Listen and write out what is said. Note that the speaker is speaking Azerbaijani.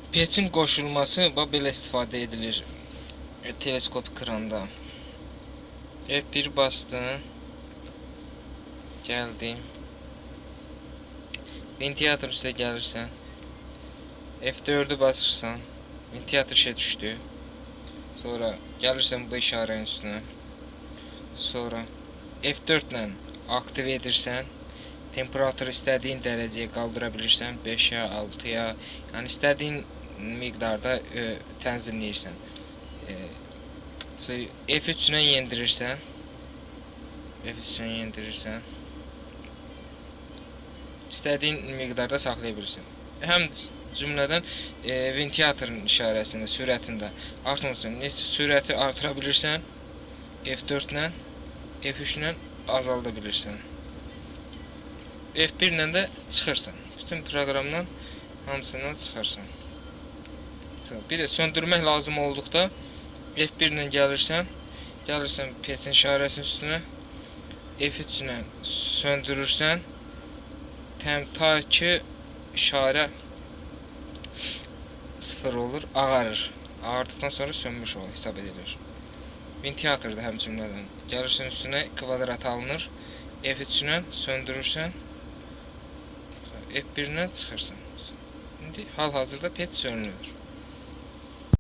Peçin qoşulması belə istifadə edilir. Teleskop kranda. F1 bastın. Gəldi. Ventilator üstə gəlirsən. F4'ü basırsan. Ventilator işə düşdü. Sonra gəlirsən bu işarənin üstünə. Sonra F4 ilə aktiv edirsən. Temperaturu istədiyin dərəcəyə qaldıra bilirsən. 5'ə, 6'ya, yəni istədiyin miqdarda tənzimləyirsən. F3 ilə yendirirsən. F3 ilə yendirirsən. İstədiyin miqdarda saxlaya bilirsən. Həm cümlədən ventilatorun işarəsində, sürətində artmasın. Sürəti artıra bilirsən. F4 ilə, F3 ilə azalda bilirsən. F1 ilə də çıxırsan. Bütün proqramdan hamısından çıxarsan. Bir də söndürmək lazım olduqda F1 ilə gəlirsən peçin işarəsinin üstünə, F3 ilə söndürürsən, ta ki işarə 0 olur, ağarır. Ağardıqdan sonra sönmüş olur, hesab edilir. Ventilator da həm cümlədən gəlirsən üstünə, kvadrat alınır, F3 ilə söndürürsən, F1 ilə çıxırsan. İndi hal-hazırda pet sönülür.